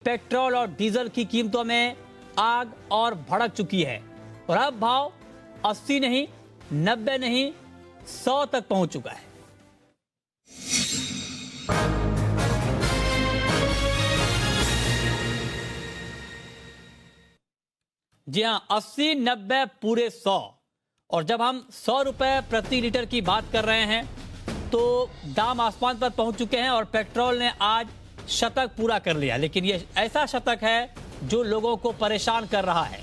Petrol और diesel की कीमतों में आग और भड़क चुकी है और अब भाव 80 नहीं, 90 नहीं, 100 तक पहुंच चुका है। जी हां, 80, 90, पूरे 100। और जब हम 100 रुपए प्रति लीटर की बात कर रहे हैं तो दाम आसमान पर पहुंच चुके हैं और पेट्रोल ने आज शतक पूरा कर लिया। लेकिन ये ऐसा शतक है जो लोगों को परेशान कर रहा है।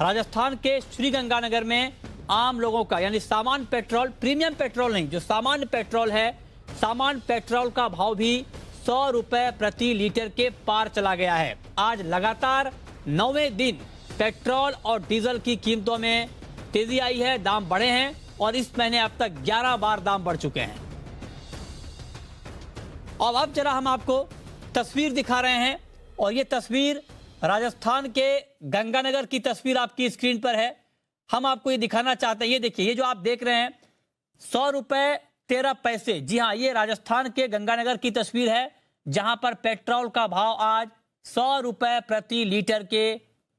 राजस्थान के श्रीगंगानगर में आम लोगों का यानी सामान्य पेट्रोल, प्रीमियम पेट्रोल नहीं, जो सामान्य पेट्रोल है, सामान्य पेट्रोल का भाव भी 100 रुपए प्रति लीटर के पार चला गया है। आज लगातार 9वें दिन पेट्रोल और डीजल की कीमतों में तेजी आई है, दाम बढ़े हैं और इस महीने अब तक 11 बार दाम बढ़ चुके हैं। और अब जरा हम आपको तस्वीर दिखा रहे हैं और ये तस्वीर राजस्थान के गंगानगर की तस्वीर आपकी स्क्रीन पर है। हम आपको ये दिखाना चाहते हैं, ये देखिए, ये जो आप देख रहे हैं 100 रुपए 13 पैसे। जी हां, ये राजस्थान के गंगानगर की तस्वीर है जहां पर पेट्रोल का भाव आज 100 रुपए प्रति लीटर के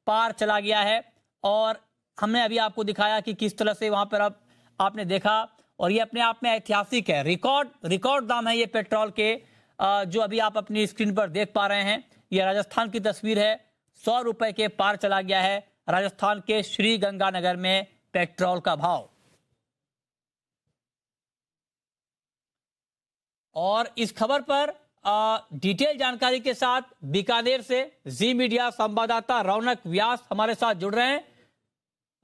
पार चला गया है। और हमने अभी आपको दिखाया कि किस तरह से वहां पर अब आपने देखा और ये अपने आप में ऐतिहासिक है। रिकॉर्ड दाम है ये पेट्रोल के, जो अभी आप अपनी स्क्रीन पर देख पा रहे हैं। ये राजस्थान की तस्वीर है, 100 रुपए के पार चला गया है राजस्थान के श्री गंगानगर में पेट्रोल का भाव। और इस खबर पर डिटेल जानकारी के साथ बीकानेर से जी मीडिया संवाददाता रौनक व्यास हमारे साथ जुड़ रहे हैं।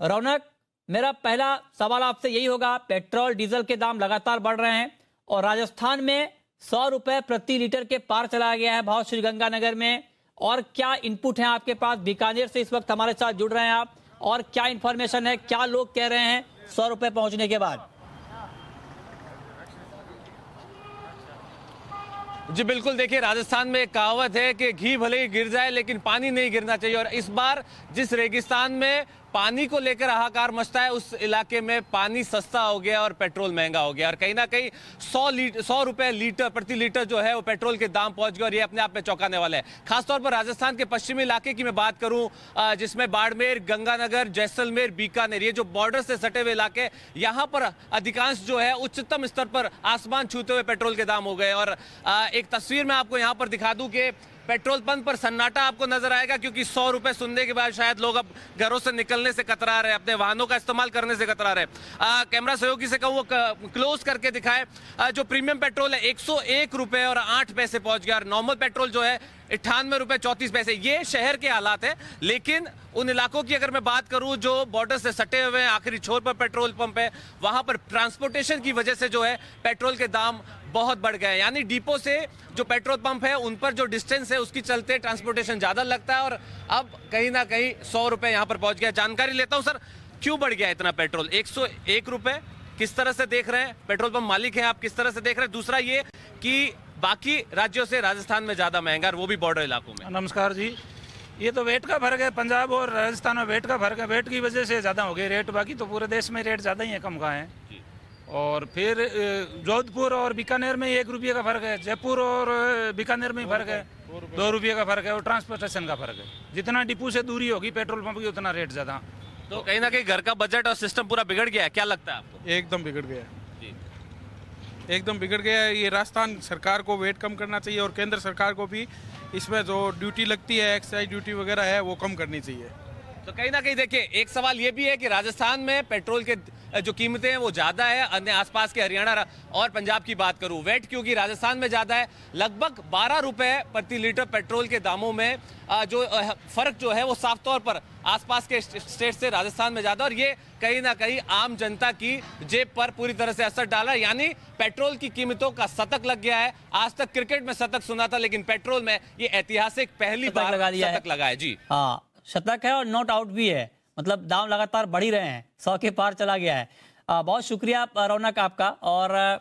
रौनक, मेरा पहला सवाल आपसे यही होगा, पेट्रोल डीजल के दाम लगातार बढ़ रहे हैं और राजस्थान में 100 रुपए प्रति लीटर के पार चला गया है भाव श्रीगंगानगर में, और क्या इनपुट है आपके पास? बीकानेर से इस वक्त हमारे साथ जुड़ रहे हैं आप, और क्या इंफॉर्मेशन है, क्या लोग कह रहे हैं 100 रुपए पहुंचने के बाद? जी बिल्कुल, देखिए, राजस्थान में एक कहावत है कि घी भले ही गिर जाए लेकिन पानी नहीं गिरना चाहिए। और इस बार जिस रेगिस्तान में पानी को लेकर हाहाकार मचता है, उस इलाके में पानी सस्ता हो गया और पेट्रोल महंगा हो गया और कहीं ना कहीं 100 रुपए लीटर प्रति लीटर जो है वो पेट्रोल के दाम पहुंच गए और ये अपने आप में चौंकाने वाला है। खासतौर पर राजस्थान के पश्चिमी इलाके की मैं बात करूं, जिसमें बाड़मेर, गंगानगर, जैसलमेर, बीकानेर, ये जो बॉर्डर से सटे हुए इलाके, यहाँ पर अधिकांश जो है उच्चतम स्तर पर आसमान छूते हुए पेट्रोल के दाम हो गए। और एक तस्वीर मैं आपको यहाँ पर दिखा दूं कि पेट्रोल पंप पर सन्नाटा आपको नजर आएगा, क्योंकि 100 रुपए सुनने के बाद शायद लोग अब घरों से निकलने से कतरा रहे, अपने वाहनों का इस्तेमाल करने से कतरा रहे। कैमरा सहयोगी से कहूँ वो क्लोज करके दिखाए। जो प्रीमियम पेट्रोल है 101 रुपए और 8 पैसे पहुंच गया और नॉर्मल पेट्रोल जो है 98 रुपए 34 पैसे। ये शहर के हालात है, लेकिन उन इलाकों की अगर मैं बात करूं जो बॉर्डर से सटे हुए हैं, आखिरी छोर पर पेट्रोल पंप है, वहां पर ट्रांसपोर्टेशन की वजह से जो है पेट्रोल के दाम बहुत बढ़ गए। यानी डिपो से जो पेट्रोल पंप है उन पर जो डिस्टेंस है उसकी चलते ट्रांसपोर्टेशन ज्यादा लगता है और अब कहीं ना कहीं 100 रुपए यहां पर पहुंच गया। जानकारी लेता हूं सर, क्यों बढ़ गया इतना पेट्रोल? 101 रुपए किस तरह से देख रहे हैं? पेट्रोल पंप मालिक हैं आप, किस तरह से देख रहे हैं? दूसरा ये कि बाकी राज्यों से राजस्थान में ज्यादा महंगा और वो भी बॉर्डर इलाकों में। नमस्कार जी, ये तो वेट का फर्क है। पंजाब और राजस्थान में वेट का फर्क है, वेट की वजह से ज़्यादा हो गए रेट। बाकी तो पूरे देश में रेट ज़्यादा ही है, कम कहाँ है। और फिर जोधपुर और बीकानेर में 1 रुपये का फर्क है, जयपुर और बीकानेर में फर्क है 2 रुपये का फर्क है, और ट्रांसपोर्टेशन का फर्क है। जितना डिपो से दूरी होगी पेट्रोल पंप की उतना रेट ज़्यादा। तो कहीं ना कहीं घर का बजट और सिस्टम पूरा बिगड़ गया है, क्या लगता है आपको? एकदम बिगड़ गया है, एकदम बिगड़ गया है। ये राजस्थान सरकार को वेट कम करना चाहिए और केंद्र सरकार को भी इसमें जो ड्यूटी लगती है, एक्साइज ड्यूटी वगैरह है, वो कम करनी चाहिए। तो कहीं ना कहीं देखिए, एक सवाल ये भी है कि राजस्थान में पेट्रोल के जो कीमतें हैं वो ज्यादा है। अन्य आसपास के हरियाणा और पंजाब की बात करूं, वेट क्योंकि राजस्थान में ज्यादा है, लगभग 12 रुपए प्रति लीटर पेट्रोल के दामों में जो फर्क जो है वो साफ तौर पर आसपास के स्टेट से राजस्थान में ज्यादा, और ये कहीं ना कहीं आम जनता की जेब पर पूरी तरह से असर डाला। यानी पेट्रोल की कीमतों का शतक लग गया है। आज तक क्रिकेट में शतक सुना था, लेकिन पेट्रोल में ये ऐतिहासिक पहली बार शतक लगा है। जी हाँ, शतक है और नॉट आउट भी है, मतलब दाम लगातार बढ़ ही रहे हैं, 100 के पार चला गया है। बहुत शुक्रिया रौनक आपका। और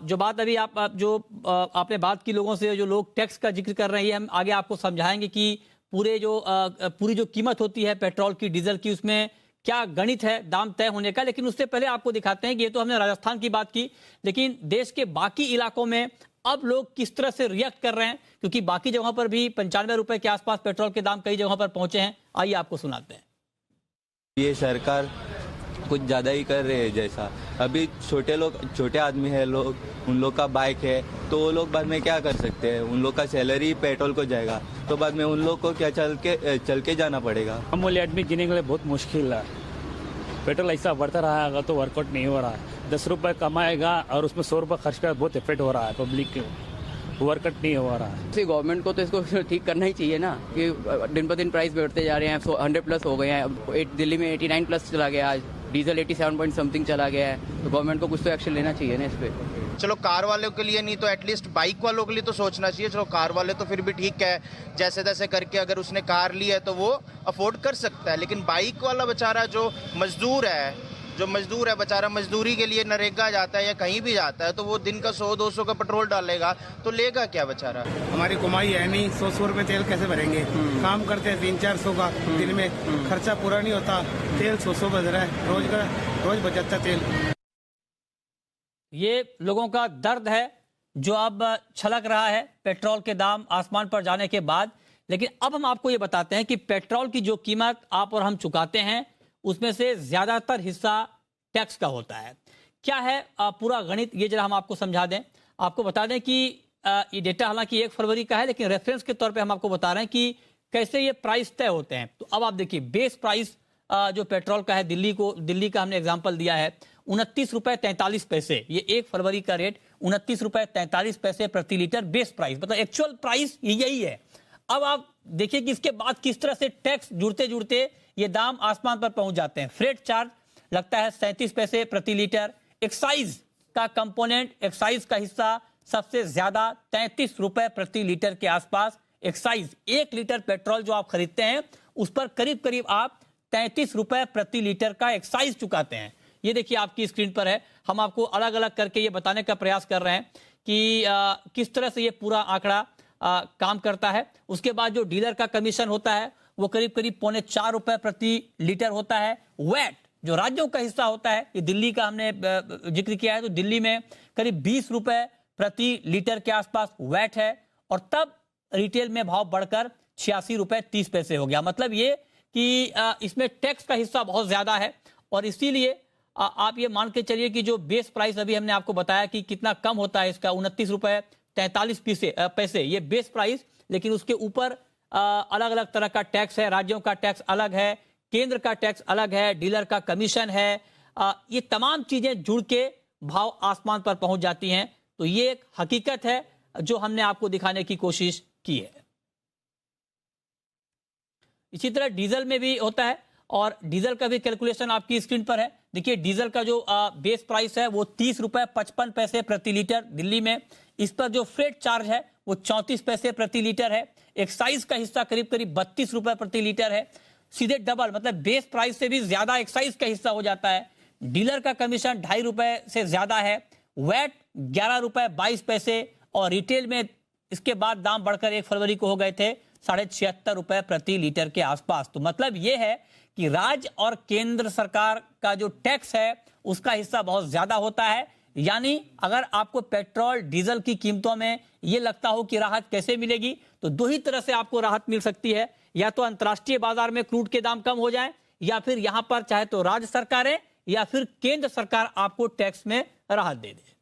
जो बात अभी आपने बात की लोगों से, जो लोग टैक्स का जिक्र कर रहे हैं, हम आगे आपको समझाएंगे कि पूरी जो कीमत होती है पेट्रोल की, डीजल की, उसमें क्या गणित है दाम तय होने का। लेकिन उससे पहले आपको दिखाते हैं कि ये तो हमने राजस्थान की बात की, लेकिन देश के बाकी इलाकों में अब लोग किस तरह से रिएक्ट कर रहे हैं, क्योंकि बाकी जगहों पर भी 95 रुपए के आसपास पेट्रोल के दाम कई जगहों पर पहुंचे हैं। आइए आपको सुनाते हैं। ये सरकार कुछ ज़्यादा ही कर रहे हैं। जैसा अभी छोटे आदमी है लोग, उन लोग का बाइक है तो वो लोग बाद में क्या कर सकते हैं, उन लोग का सैलरी पेट्रोल को जाएगा तो बाद में उन लोग को क्या चल के जाना पड़ेगा। मामूली आदमी जीने के लिए बहुत मुश्किल है। पेट्रोल ऐसा बढ़ता रहेगा तो वर्कआउट नहीं हो रहा है। 10 रुपये कमाएगा और उसमें 100 रुपये खर्च कर बहुत इफेक्ट हो रहा है, पब्लिक के वर्कआउट नहीं हो रहा है। गवर्नमेंट को तो इसको ठीक करना ही चाहिए ना, कि दिन पर दिन प्राइस बढ़ते जा रहे हैं। 100 प्लस हो गए हैं, दिल्ली में 89 प्लस चला गया, आज डीजल 87 पॉइंट समथिंग चला गया है। तो गवर्नमेंट को कुछ तो एक्शन लेना चाहिए ना इस पर। चलो कार वालों के लिए नहीं तो एटलीस्ट बाइक वालों के लिए तो सोचना चाहिए। चलो कार वाले तो फिर भी ठीक है, जैसे तैसे करके अगर उसने कार ली है तो वो अफोर्ड कर सकता है, लेकिन बाइक वाला बेचारा जो मजदूर है बेचारा, मजदूरी के लिए नरेगा जाता है या कहीं भी जाता है तो वो दिन का 100-200 का पेट्रोल डालेगा तो लेगा क्या बेचारा। हमारी कमाई है नहीं, 100 रुपए तेल कैसे भरेंगे। काम करते हैं 300-400 का दिन में, खर्चा पूरा नहीं होता, तेल 100 बच रहा है, रोज बच जाता तेल। ये लोगों का दर्द है जो अब छलक रहा है पेट्रोल के दाम आसमान पर जाने के बाद। लेकिन अब हम आपको ये बताते हैं कि पेट्रोल की जो कीमत आप और हम चुकाते हैं उसमें से ज्यादातर हिस्सा टैक्स का होता है। क्या है पूरा गणित, ये जरा हम आपको समझा दें। आपको बता दें कि ये डेटा हालांकि 1 फरवरी का है, लेकिन रेफरेंस के तौर पे हम आपको बता रहे हैं कि कैसे ये प्राइस तय होते हैं। तो अब आप देखिए, बेस प्राइस जो पेट्रोल का है, दिल्ली का हमने एग्जाम्पल दिया है 29 रुपए 43 पैसे। ये 1 फरवरी का रेट 29 रुपए 43 पैसे प्रति लीटर बेस प्राइस, मतलब एक्चुअल प्राइस यही है। अब आप देखिए कि इसके बाद किस तरह से टैक्स जुड़ते जुड़ते ये दाम आसमान पर पहुंच जाते हैं। फ्रेट चार्ज लगता है 37 पैसे प्रति लीटर। एक्साइज का कंपोनेंट, एक्साइज का हिस्सा सबसे ज्यादा 33 रुपए प्रति लीटर के आसपास। एक्साइज 1 लीटर पेट्रोल जो आप खरीदते हैं उस पर करीब करीब आप 33 रुपए प्रति लीटर का एक्साइज चुकाते हैं। ये देखिए आपकी स्क्रीन पर है, हम आपको अलग अलग करके ये बताने का प्रयास कर रहे हैं कि किस तरह से ये पूरा आंकड़ा काम करता है। उसके बाद जो डीलर का कमीशन होता है वो करीब करीब 3.25 रुपए प्रति लीटर होता है। वैट जो राज्यों का हिस्सा होता है, ये दिल्ली का हमने जिक्र किया है, तो दिल्ली में करीब 20 रुपए प्रति लीटर के आसपास वैट है। और तब रिटेल में भाव बढ़कर 86 रुपए 30 पैसे हो गया। मतलब ये कि इसमें टैक्स का हिस्सा बहुत ज्यादा है और इसीलिए आप ये मान के चलिए कि जो बेस प्राइस अभी हमने आपको बताया कि कितना कम होता है इसका, 29 रुपए 43 पैसे ये बेस प्राइस। लेकिन उसके ऊपर अलग अलग तरह का टैक्स है, राज्यों का टैक्स अलग है, केंद्र का टैक्स अलग है, डीलर का कमीशन है, ये तमाम चीजें जुड़ के भाव आसमान पर पहुंच जाती हैं। तो ये एक हकीकत है जो हमने आपको दिखाने की कोशिश की है। इसी तरह डीजल में भी होता है और डीजल का भी कैलकुलेशन आपकी स्क्रीन पर है। देखिए डीजल का जो बेस प्राइस है वो 30 रुपए 55 पैसे प्रति लीटर दिल्ली में। इस पर जो फ्रेट चार्ज है वो 34 पैसे प्रति लीटर है। एक्साइज का हिस्सा करीब करीब 32 रुपए प्रति लीटर है। सीधे डबल, मतलब बेस प्राइस से भी ज्यादा एक्साइज का हिस्सा हो जाता है। डीलर का कमीशन 2.5 रुपए से ज्यादा है। वैट 11 रुपए 22 पैसे और रिटेल में इसके बाद दाम बढ़कर 1 फरवरी को हो गए थे 76.5 रुपए प्रति लीटर के आसपास। तो मतलब यह है कि राज्य और केंद्र सरकार का जो टैक्स है उसका हिस्सा बहुत ज्यादा होता है। यानी अगर आपको पेट्रोल डीजल की कीमतों में यह लगता हो कि राहत कैसे मिलेगी, तो 2 ही तरह से आपको राहत मिल सकती है। या तो अंतर्राष्ट्रीय बाजार में क्रूड के दाम कम हो जाएं, या फिर यहां पर चाहे तो राज्य सरकारें या फिर केंद्र सरकार आपको टैक्स में राहत दे दे।